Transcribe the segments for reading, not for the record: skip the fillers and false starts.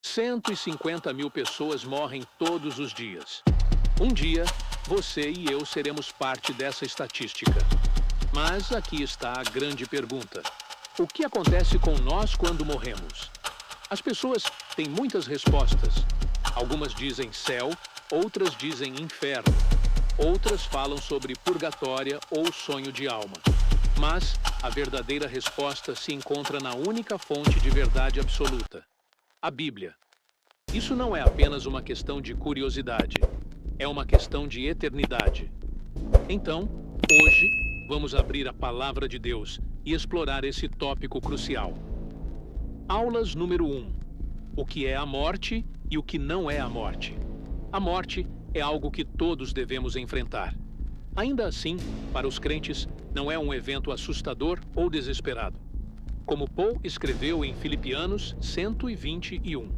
150 mil pessoas morrem todos os dias. Um dia, você e eu seremos parte dessa estatística. Mas aqui está a grande pergunta: o que acontece com nós quando morremos? As pessoas têm muitas respostas. Algumas dizem céu, outras dizem inferno. Outras falam sobre purgatória ou sonho de alma. Mas a verdadeira resposta se encontra na única fonte de verdade absoluta: a Bíblia. Isso não é apenas uma questão de curiosidade, é uma questão de eternidade. Então, hoje, vamos abrir a Palavra de Deus e explorar esse tópico crucial. Aulas número 1. O que é a morte e o que não é a morte. A morte é algo que todos devemos enfrentar. Ainda assim, para os crentes, não é um evento assustador ou desesperado. Como Paul escreveu em Filipianos 121.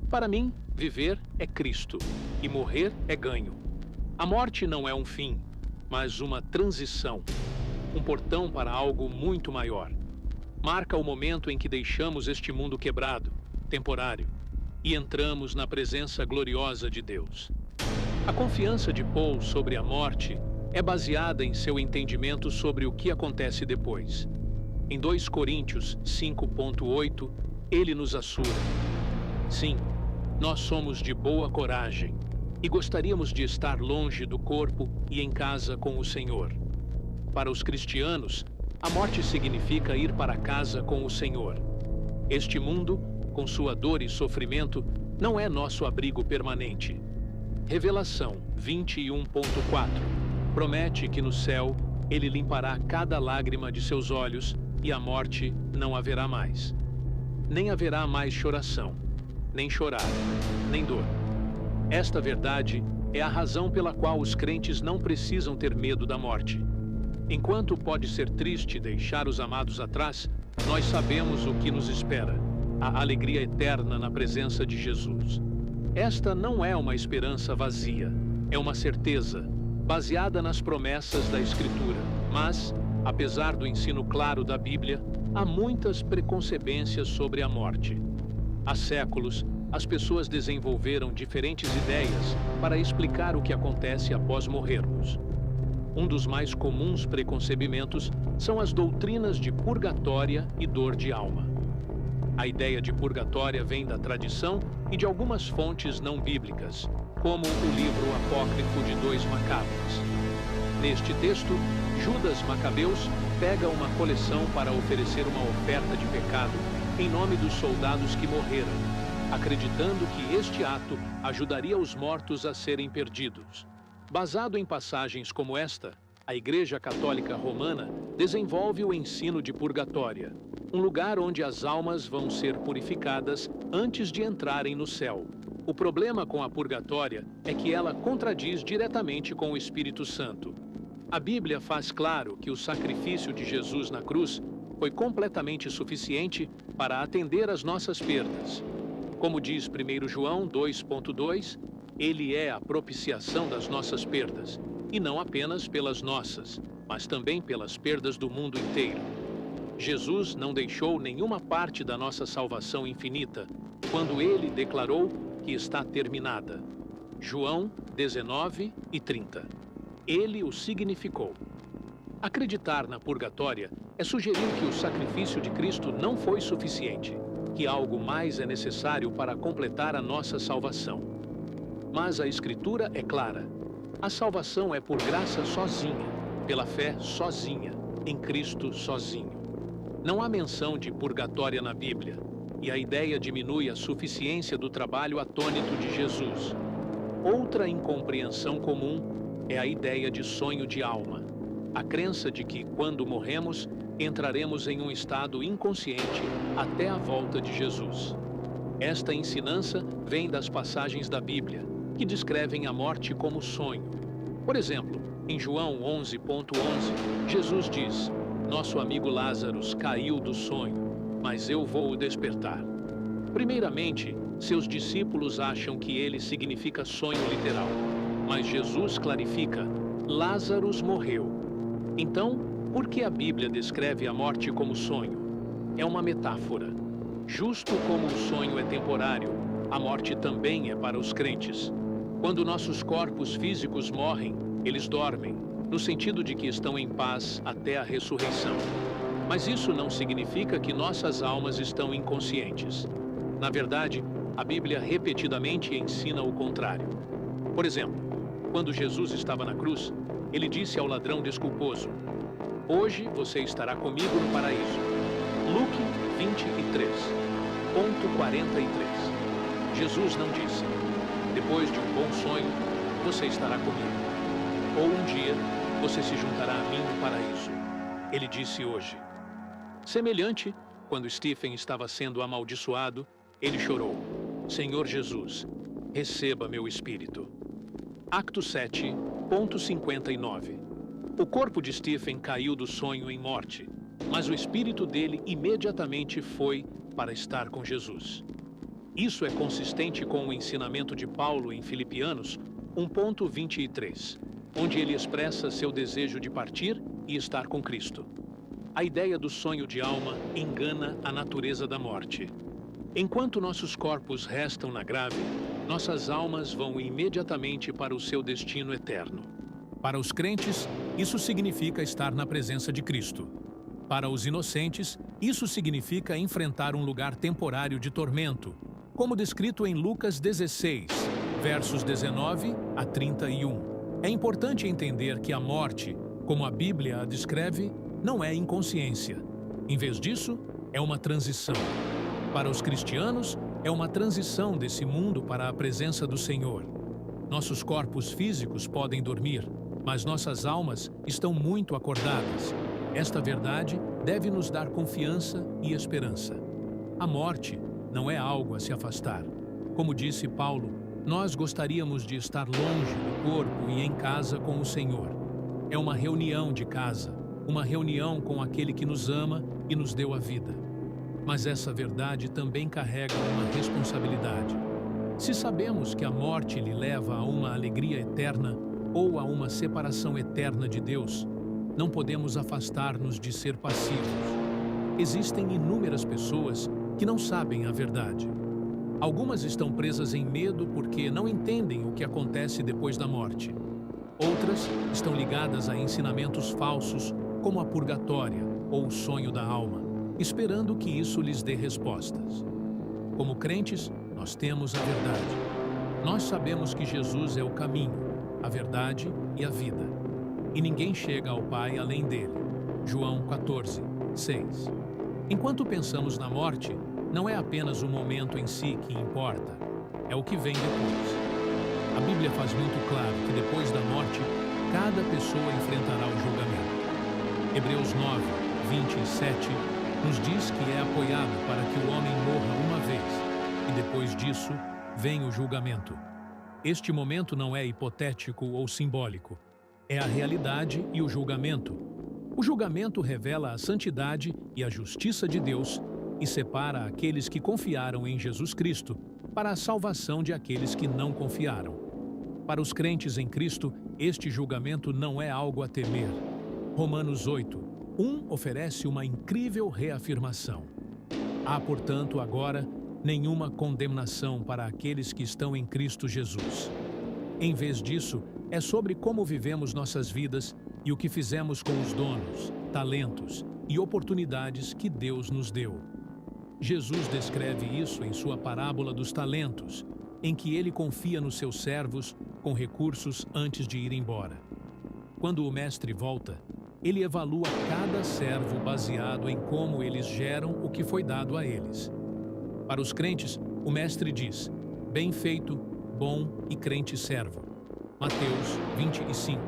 Para mim, viver é Cristo e morrer é ganho. A morte não é um fim, mas uma transição, um portão para algo muito maior. Marca o momento em que deixamos este mundo quebrado, temporário, e entramos na presença gloriosa de Deus. A confiança de Paul sobre a morte é baseada em seu entendimento sobre o que acontece depois. Em 2 Coríntios 5,8, ele nos assura: sim, nós somos de boa coragem e gostaríamos de estar longe do corpo e em casa com o Senhor. Para os cristianos, a morte significa ir para casa com o Senhor. Este mundo, com sua dor e sofrimento, não é nosso abrigo permanente. Revelação 21,4 promete que no céu ele limpará cada lágrima de seus olhos e a morte não haverá mais. Nem haverá mais choração, nem chorar, nem dor. Esta verdade é a razão pela qual os crentes não precisam ter medo da morte. Enquanto pode ser triste deixar os amados atrás, nós sabemos o que nos espera: a alegria eterna na presença de Jesus. Esta não é uma esperança vazia, é uma certeza, baseada nas promessas da Escritura. Mas, apesar do ensino claro da Bíblia, há muitas preconcebências sobre a morte. Há séculos, as pessoas desenvolveram diferentes ideias para explicar o que acontece após morrermos. Um dos mais comuns preconcebimentos são as doutrinas de purgatória e dor de alma. A ideia de purgatória vem da tradição e de algumas fontes não bíblicas, como o livro apócrifo de 2 Macabes. Neste texto, Judas Macabeus pega uma coleção para oferecer uma oferta de pecado em nome dos soldados que morreram, acreditando que este ato ajudaria os mortos a serem perdidos. Basado em passagens como esta, a Igreja Católica Romana desenvolve o ensino de purgatória, um lugar onde as almas vão ser purificadas antes de entrarem no céu. O problema com a purgatória é que ela contradiz diretamente com o Espírito Santo. A Bíblia faz claro que o sacrifício de Jesus na cruz foi completamente suficiente para atender às nossas perdas. Como diz 1 João 2,2, ele é a propiciação das nossas perdas, e não apenas pelas nossas, mas também pelas perdas do mundo inteiro. Jesus não deixou nenhuma parte da nossa salvação infinita quando ele declarou que está terminada. João 19:30. Ele o significou. Acreditar na purgatória é sugerir que o sacrifício de Cristo não foi suficiente, que algo mais é necessário para completar a nossa salvação. Mas a Escritura é clara: a salvação é por graça sozinha, pela fé sozinha, em Cristo sozinho. Não há menção de purgatória na Bíblia, e a ideia diminui a suficiência do trabalho atônito de Jesus. Outra incompreensão comum é a ideia de sonho de alma, a crença de que, quando morremos, entraremos em um estado inconsciente até a volta de Jesus. Esta ensinança vem das passagens da Bíblia, que descrevem a morte como sonho. Por exemplo, em João 11,11, Jesus diz: nosso amigo Lázaro caiu do sonho, mas eu vou o despertar. Primeiramente, seus discípulos acham que ele significa sonho literal, mas Jesus clarifica: Lázaro morreu. Então, por que a Bíblia descreve a morte como sonho? É uma metáfora. Justo como o sonho é temporário, a morte também é para os crentes. Quando nossos corpos físicos morrem, eles dormem, no sentido de que estão em paz até a ressurreição. Mas isso não significa que nossas almas estão inconscientes. Na verdade, a Bíblia repetidamente ensina o contrário. Por exemplo, quando Jesus estava na cruz, ele disse ao ladrão desculposo: "Hoje você estará comigo no paraíso." Lucas 23, ponto 43. Jesus não disse: "Depois de um bom sonho, você estará comigo." Ou um dia, você se juntará a mim no paraíso. Ele disse hoje. Semelhante, quando Stephen estava sendo amaldiçoado, ele chorou: "Senhor Jesus, receba meu espírito." Actos 7, ponto 59. O corpo de Stephen caiu do sonho em morte, mas o espírito dele imediatamente foi para estar com Jesus. Isso é consistente com o ensinamento de Paulo em Filipianos 1:23, onde ele expressa seu desejo de partir e estar com Cristo. A ideia do sonho de alma engana a natureza da morte. Enquanto nossos corpos restam na grave, nossas almas vão imediatamente para o seu destino eterno. Para os crentes, isso significa estar na presença de Cristo. Para os inocentes, isso significa enfrentar um lugar temporário de tormento, como descrito em Lucas 16, versos 19 a 31. É importante entender que a morte, como a Bíblia a descreve, não é inconsciência. Em vez disso, é uma transição. Para os cristianos, é uma transição desse mundo para a presença do Senhor. Nossos corpos físicos podem dormir, mas nossas almas estão muito acordadas. Esta verdade deve nos dar confiança e esperança. A morte não é algo a se afastar. Como disse Paulo, nós gostaríamos de estar longe do corpo e em casa com o Senhor. É uma reunião de casa, uma reunião com aquele que nos ama e nos deu a vida. Mas essa verdade também carrega uma responsabilidade. Se sabemos que a morte lhe leva a uma alegria eterna ou a uma separação eterna de Deus, não podemos afastar-nos de ser passivos. Existem inúmeras pessoas que não sabem a verdade. Algumas estão presas em medo porque não entendem o que acontece depois da morte. Outras estão ligadas a ensinamentos falsos, como a purgatória ou o sonho da alma, esperando que isso lhes dê respostas. Como crentes, nós temos a verdade. Nós sabemos que Jesus é o caminho, a verdade e a vida. E ninguém chega ao Pai além dele. João 14, 6. Enquanto pensamos na morte, não é apenas o momento em si que importa, é o que vem depois. A Bíblia faz muito claro que depois da morte, cada pessoa enfrentará o julgamento. Hebreus 9, 27 nos diz que é apoiado para que o homem morra uma vez, e depois disso vem o julgamento. Este momento não é hipotético ou simbólico, é a realidade e o julgamento. O julgamento revela a santidade e a justiça de Deus e separa aqueles que confiaram em Jesus Cristo para a salvação de aqueles que não confiaram. Para os crentes em Cristo, este julgamento não é algo a temer. Romanos 8, 1 oferece uma incrível reafirmação. Há, portanto, agora nenhuma condenação para aqueles que estão em Cristo Jesus. Em vez disso, é sobre como vivemos nossas vidas e o que fizemos com os dons, talentos e oportunidades que Deus nos deu. Jesus descreve isso em sua parábola dos talentos, em que ele confia nos seus servos com recursos antes de ir embora. Quando o mestre volta, ele evalua cada servo baseado em como eles geram o que foi dado a eles. Para os crentes, o mestre diz: "Bem feito, bom e crente servo." Mateus 25,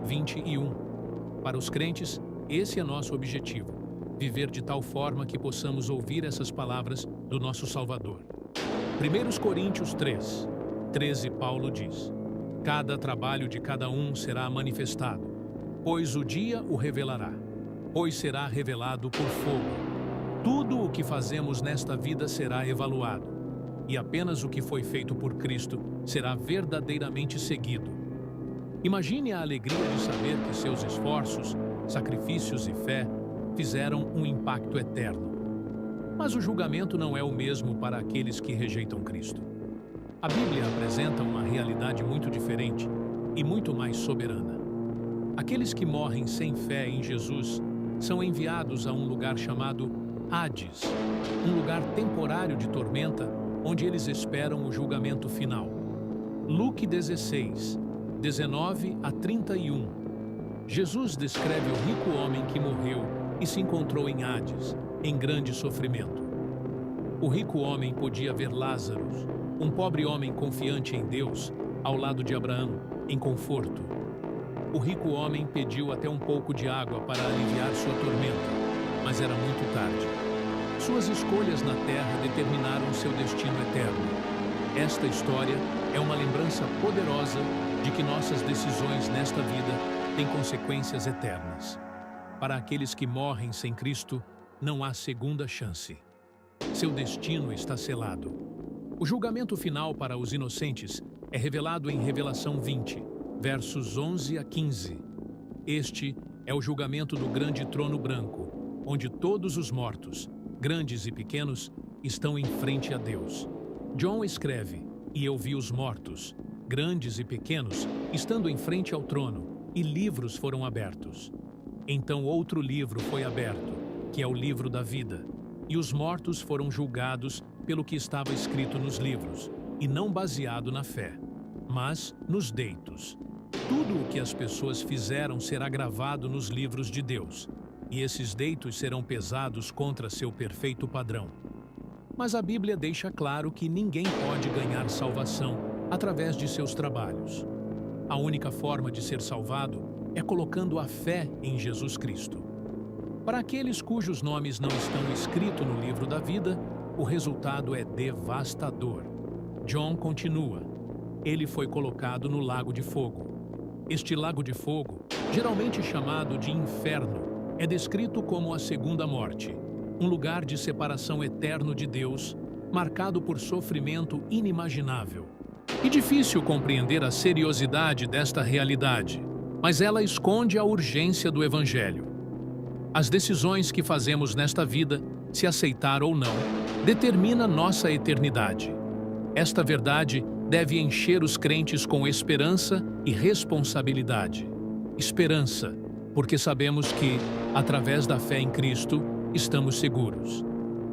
21. Para os crentes, esse é nosso objetivo: viver de tal forma que possamos ouvir essas palavras do nosso Salvador. 1 Coríntios 3, 13, Paulo diz: "Cada trabalho de cada um será manifestado, pois o dia o revelará, pois será revelado por fogo. Tudo o que fazemos nesta vida será evaluado, e apenas o que foi feito por Cristo será verdadeiramente seguido." Imagine a alegria de saber que seus esforços, sacrifícios e fé fizeram um impacto eterno. Mas o julgamento não é o mesmo para aqueles que rejeitam Cristo. A Bíblia apresenta uma realidade muito diferente e muito mais soberana. Aqueles que morrem sem fé em Jesus são enviados a um lugar chamado Hades, um lugar temporário de tormenta onde eles esperam o julgamento final. Luke 16, 19 a 31. Jesus descreve o rico homem que morreu e se encontrou em Hades, em grande sofrimento. O rico homem podia ver Lázaro, um pobre homem confiante em Deus, ao lado de Abraão, em conforto. O rico homem pediu até um pouco de água para aliviar sua tormenta, mas era muito tarde. Suas escolhas na terra determinaram seu destino eterno. Esta história é uma lembrança poderosa de que nossas decisões nesta vida têm consequências eternas. Para aqueles que morrem sem Cristo, não há segunda chance. Seu destino está selado. O julgamento final para os inocentes é revelado em Revelação 20, versos 11 a 15. Este é o julgamento do grande trono branco, onde todos os mortos, grandes e pequenos, estão em frente a Deus. John escreve: "E eu vi os mortos, grandes e pequenos, estando em frente ao trono, e livros foram abertos. Então outro livro foi aberto, que é o livro da vida. E os mortos foram julgados pelo que estava escrito nos livros, e não baseado na fé, mas nos deitos. Tudo o que as pessoas fizeram será gravado nos livros de Deus, e esses deitos serão pesados contra seu perfeito padrão." Mas a Bíblia deixa claro que ninguém pode ganhar salvação através de seus trabalhos. A única forma de ser salvado é colocando a fé em Jesus Cristo. Para aqueles cujos nomes não estão escritos no livro da vida, o resultado é devastador. John continua: "Ele foi colocado no lago de fogo." Este lago de fogo, geralmente chamado de inferno, é descrito como a segunda morte, um lugar de separação eterno de Deus, marcado por sofrimento inimaginável. É difícil compreender a seriosidade desta realidade, mas ela esconde a urgência do Evangelho. As decisões que fazemos nesta vida, se aceitar ou não, determina nossa eternidade. Esta verdade deve encher os crentes com esperança e responsabilidade. Esperança, porque sabemos que, através da fé em Cristo, estamos seguros.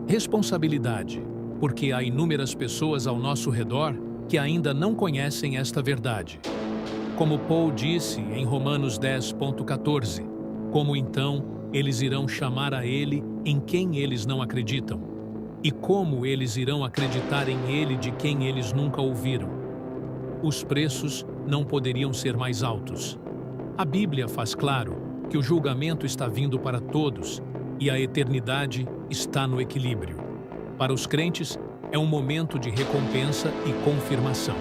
Responsabilidade, porque há inúmeras pessoas ao nosso redor que ainda não conhecem esta verdade. Como Paul disse em Romanos 10:14, como então eles irão chamar a Ele em quem eles não acreditam? E como eles irão acreditar em Ele de quem eles nunca ouviram? Os preços não poderiam ser mais altos. A Bíblia faz claro que o julgamento está vindo para todos e a eternidade está no equilíbrio. Para os crentes, é um momento de recompensa e confirmação.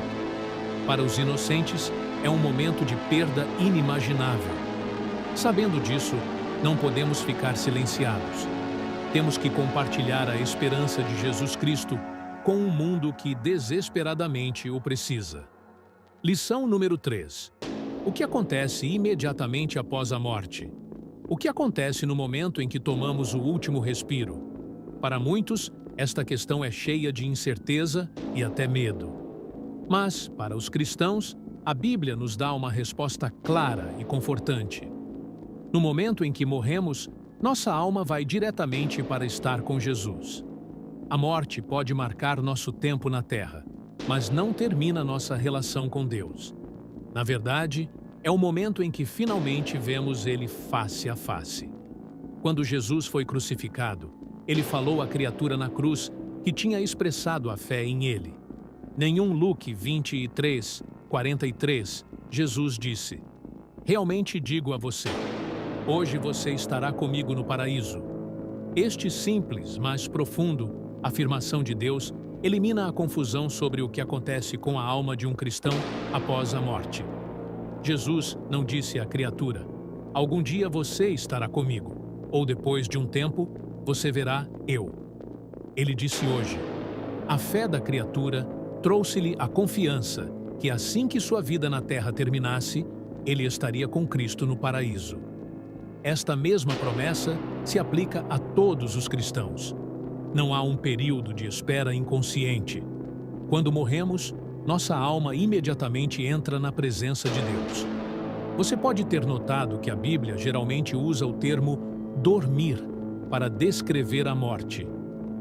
Para os inocentes, é um momento de perda inimaginável. Sabendo disso, não podemos ficar silenciados. Temos que compartilhar a esperança de Jesus Cristo com um mundo que desesperadamente o precisa. Lição número 3. O que acontece imediatamente após a morte? O que acontece no momento em que tomamos o último respiro? Para muitos, esta questão é cheia de incerteza e até medo. Mas, para os cristãos, a Bíblia nos dá uma resposta clara e confortante. No momento em que morremos, nossa alma vai diretamente para estar com Jesus. A morte pode marcar nosso tempo na terra, mas não termina nossa relação com Deus. Na verdade, é o momento em que finalmente vemos Ele face a face. Quando Jesus foi crucificado, Ele falou à criatura na cruz que tinha expressado a fé em Ele. Em Luke 23:43, Jesus disse: "Realmente digo a você, hoje você estará comigo no paraíso." Este simples, mas profundo afirmação de Deus elimina a confusão sobre o que acontece com a alma de um cristão após a morte. Jesus não disse à criatura: "Algum dia você estará comigo", ou depois de um tempo, "você verá eu." Ele disse hoje. A fé da criatura trouxe-lhe a confiança que assim que sua vida na terra terminasse, ele estaria com Cristo no paraíso. Esta mesma promessa se aplica a todos os cristãos. Não há um período de espera inconsciente. Quando morremos, nossa alma imediatamente entra na presença de Deus. Você pode ter notado que a Bíblia geralmente usa o termo dormir para descrever a morte.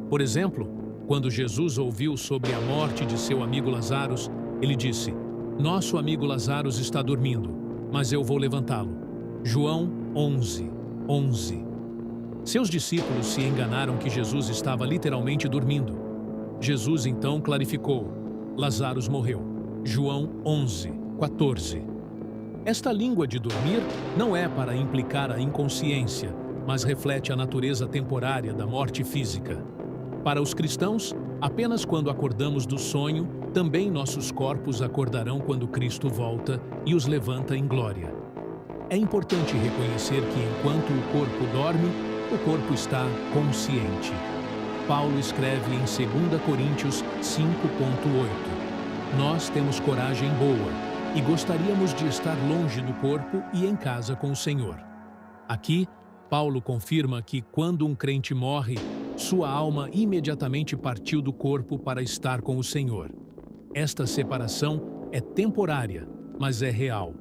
Por exemplo, quando Jesus ouviu sobre a morte de seu amigo Lazaros, ele disse: "Nosso amigo Lazaros está dormindo, mas eu vou levantá-lo." João 11:11. Seus discípulos se enganaram que Jesus estava literalmente dormindo. Jesus então clarificou: Lazaros morreu. João 11:14. Esta língua de dormir não é para implicar a inconsciência, mas reflete a natureza temporária da morte física. Para os cristãos, apenas quando acordamos do sonho, também nossos corpos acordarão quando Cristo volta e os levanta em glória. É importante reconhecer que enquanto o corpo dorme, o corpo está consciente. Paulo escreve em 2 Coríntios 5:8: "Nós temos coragem boa e gostaríamos de estar longe do corpo e em casa com o Senhor." Aqui, Paulo confirma que quando um crente morre, sua alma imediatamente partiu do corpo para estar com o Senhor. Esta separação é temporária, mas é real.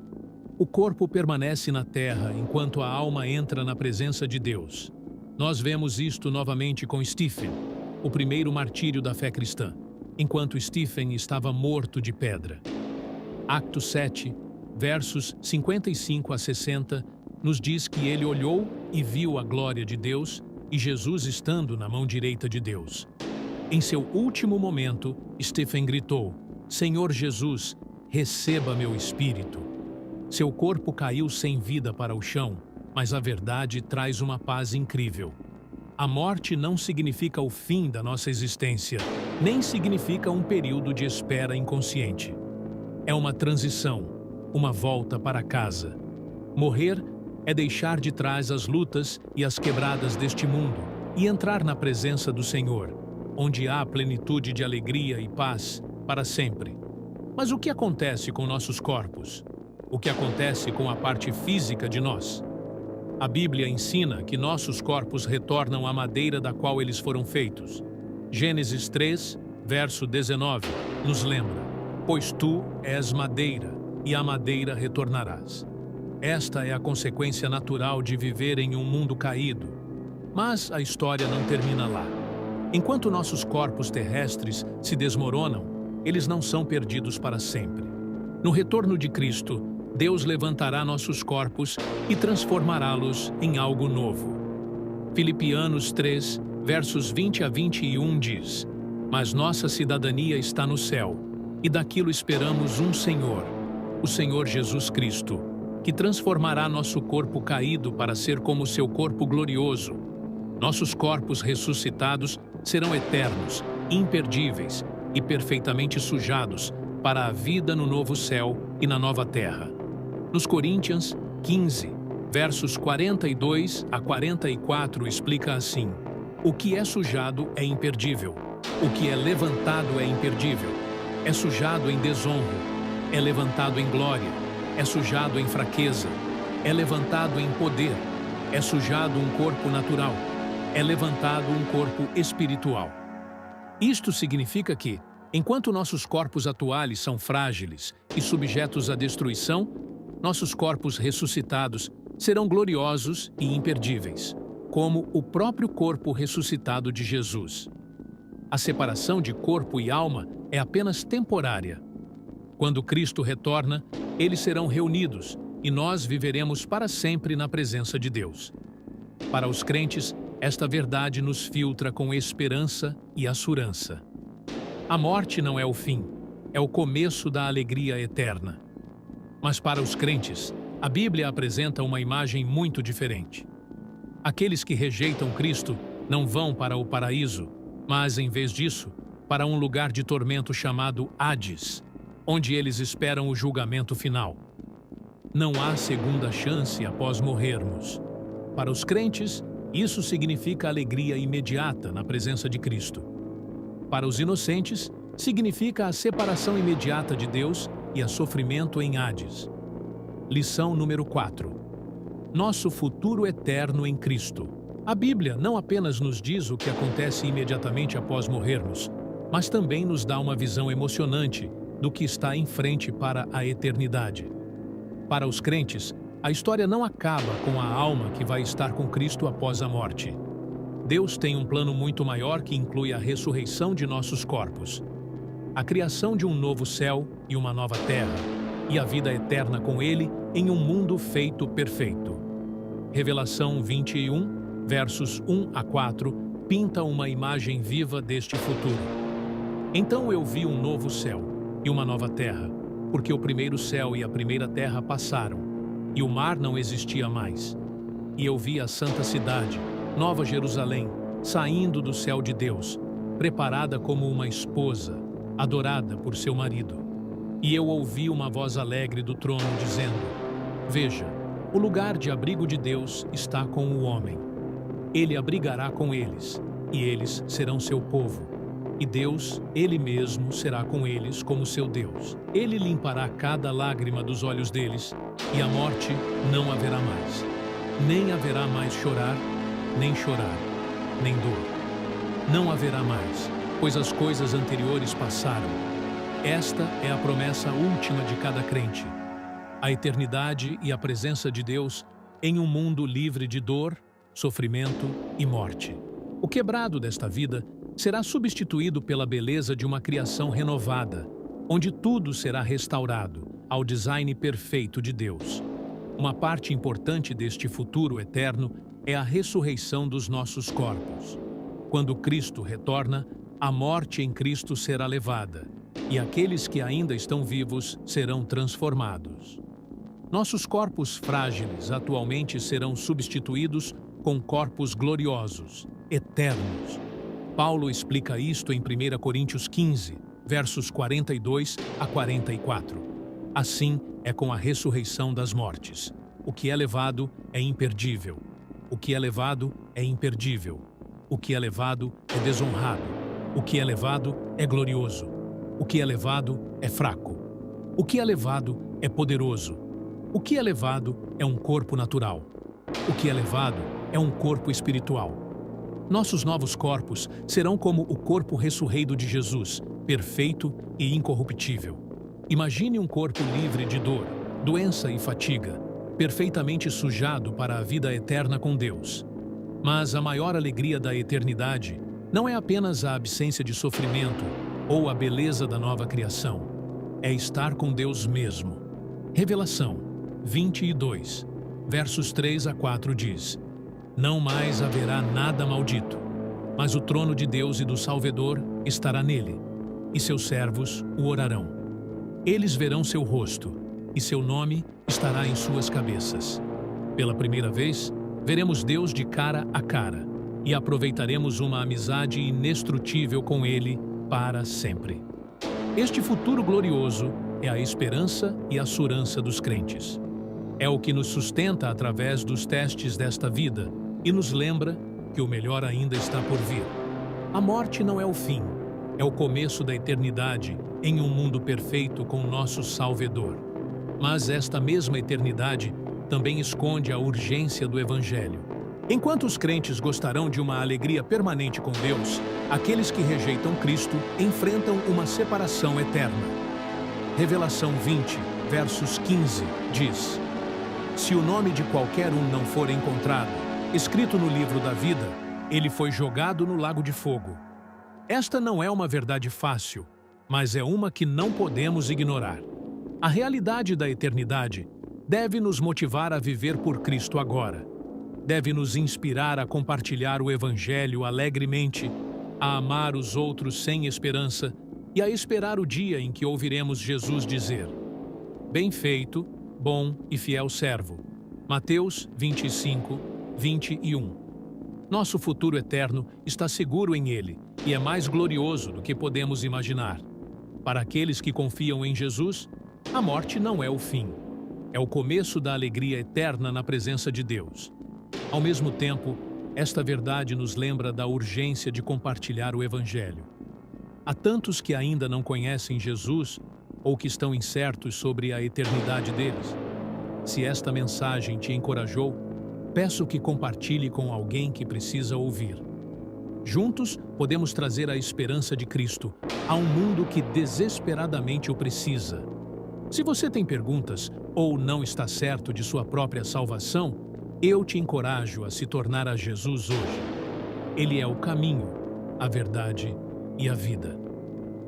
O corpo permanece na terra enquanto a alma entra na presença de Deus. Nós vemos isto novamente com Stephen, o primeiro martírio da fé cristã, enquanto Stephen estava morto de pedra. Atos 7, versos 55 a 60, nos diz que ele olhou e viu a glória de Deus e Jesus estando na mão direita de Deus. Em seu último momento, Stephen gritou: "Senhor Jesus, receba meu espírito." Seu corpo caiu sem vida para o chão, mas a verdade traz uma paz incrível. A morte não significa o fim da nossa existência, nem significa um período de espera inconsciente. É uma transição, uma volta para casa. Morrer é deixar de trás as lutas e as quebradas deste mundo e entrar na presença do Senhor, onde há plenitude de alegria e paz para sempre. Mas o que acontece com nossos corpos? O que acontece com a parte física de nós? A Bíblia ensina que nossos corpos retornam à madeira da qual eles foram feitos. Gênesis 3, verso 19, nos lembra: "Pois tu és madeira, e à madeira retornarás." Esta é a consequência natural de viver em um mundo caído. Mas a história não termina lá. Enquanto nossos corpos terrestres se desmoronam, eles não são perdidos para sempre. No retorno de Cristo, Deus levantará nossos corpos e transformará-los em algo novo. Filipianos 3, versos 20 a 21 diz: "Mas nossa cidadania está no céu, e daquilo esperamos um Senhor, o Senhor Jesus Cristo, que transformará nosso corpo caído para ser como seu corpo glorioso. Nossos corpos ressuscitados serão eternos, imperdíveis e perfeitamente sujados para a vida no novo céu e na nova terra." Nos Coríntios 15, versos 42 a 44 explica assim: "O que é sujado é imperdível, o que é levantado é imperdível, é sujado em desonra, é levantado em glória, é sujado em fraqueza, é levantado em poder, é sujado um corpo natural, é levantado um corpo espiritual." Isto significa que, enquanto nossos corpos atuais são frágeis e subjetos à destruição, nossos corpos ressuscitados serão gloriosos e imperdíveis, como o próprio corpo ressuscitado de Jesus. A separação de corpo e alma é apenas temporária. Quando Cristo retorna, eles serão reunidos e nós viveremos para sempre na presença de Deus. Para os crentes, esta verdade nos filtra com esperança e assurância. A morte não é o fim, é o começo da alegria eterna. Mas para os crentes, a Bíblia apresenta uma imagem muito diferente. Aqueles que rejeitam Cristo não vão para o paraíso, mas, em vez disso, para um lugar de tormento chamado Hades, onde eles esperam o julgamento final. Não há segunda chance após morrermos. Para os crentes, isso significa alegria imediata na presença de Cristo. Para os inocentes, significa a separação imediata de Deus e a sofrimento em Hades. Lição número 4. Nosso futuro eterno em Cristo. A Bíblia não apenas nos diz o que acontece imediatamente após morrermos, mas também nos dá uma visão emocionante do que está em frente para a eternidade. Para os crentes, a história não acaba com a alma que vai estar com Cristo após a morte. Deus tem um plano muito maior que inclui a ressurreição de nossos corpos, a criação de um novo céu e uma nova terra, e a vida eterna com Ele em um mundo feito perfeito. Revelação 21, versos 1 a 4, pinta uma imagem viva deste futuro. Então eu vi um novo céu e uma nova terra, porque o primeiro céu e a primeira terra passaram, e o mar não existia mais. E eu vi a santa cidade, Nova Jerusalém, saindo do céu de Deus, preparada como uma esposa, adorada por seu marido. E eu ouvi uma voz alegre do trono dizendo: Veja, o lugar de abrigo de Deus está com o homem. Ele abrigará com eles, e eles serão seu povo. E Deus, Ele mesmo, será com eles como seu Deus. Ele limpará cada lágrima dos olhos deles, e a morte não haverá mais. Nem haverá mais chorar, nem chorar, nem dor. Não haverá mais, pois as coisas anteriores passaram. Esta é a promessa última de cada crente: a eternidade e a presença de Deus em um mundo livre de dor, sofrimento e morte. O quebrado desta vida será substituído pela beleza de uma criação renovada, onde tudo será restaurado ao design perfeito de Deus. Uma parte importante deste futuro eterno é a ressurreição dos nossos corpos. Quando Cristo retorna, a morte em Cristo será levada, e aqueles que ainda estão vivos serão transformados. Nossos corpos frágeis atualmente serão substituídos com corpos gloriosos, eternos. Paulo explica isto em 1 Coríntios 15, versos 42 a 44. Assim é com a ressurreição das mortes. O que é levado é imperdível. O que é levado é imperdível. O que é levado é desonrado. O que é levado é glorioso. O que é levado é fraco. O que é levado é poderoso. O que é levado é um corpo natural. O que é levado é um corpo espiritual. Nossos novos corpos serão como o corpo ressurreito de Jesus, perfeito e incorruptível. Imagine um corpo livre de dor, doença e fatiga, perfeitamente sujado para a vida eterna com Deus. Mas a maior alegria da eternidade não é apenas a absência de sofrimento ou a beleza da nova criação. É estar com Deus mesmo. Revelação 22, versos 3 a 4 diz: Não mais haverá nada maldito, mas o trono de Deus e do Salvador estará nele, e seus servos o orarão. Eles verão seu rosto, e seu nome estará em suas cabeças. Pela primeira vez, veremos Deus de cara a cara, e aproveitaremos uma amizade inestrutível com Ele para sempre. Este futuro glorioso é a esperança e a assurância dos crentes. É o que nos sustenta através dos testes desta vida e nos lembra que o melhor ainda está por vir. A morte não é o fim, é o começo da eternidade em um mundo perfeito com nosso Salvador. Mas esta mesma eternidade também esconde a urgência do Evangelho. Enquanto os crentes gostarão de uma alegria permanente com Deus, aqueles que rejeitam Cristo enfrentam uma separação eterna. Revelação 20, versos 15, diz: Se o nome de qualquer um não for encontrado, escrito no livro da vida, ele foi jogado no lago de fogo. Esta não é uma verdade fácil, mas é uma que não podemos ignorar. A realidade da eternidade deve nos motivar a viver por Cristo agora. Deve nos inspirar a compartilhar o Evangelho alegremente, a amar os outros sem esperança e a esperar o dia em que ouviremos Jesus dizer: Bem feito, bom e fiel servo. Mateus 25, 21. Nosso futuro eterno está seguro em Ele e é mais glorioso do que podemos imaginar. Para aqueles que confiam em Jesus, a morte não é o fim. É o começo da alegria eterna na presença de Deus. Ao mesmo tempo, esta verdade nos lembra da urgência de compartilhar o Evangelho. Há tantos que ainda não conhecem Jesus ou que estão incertos sobre a eternidade deles. Se esta mensagem te encorajou, peço que compartilhe com alguém que precisa ouvir. Juntos, podemos trazer a esperança de Cristo a um mundo que desesperadamente o precisa. Se você tem perguntas ou não está certo de sua própria salvação, eu te encorajo a se tornar a Jesus hoje. Ele é o caminho, a verdade e a vida.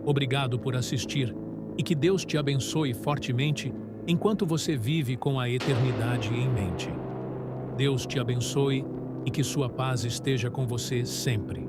Obrigado por assistir e que Deus te abençoe fortemente enquanto você vive com a eternidade em mente. Deus te abençoe e que sua paz esteja com você sempre.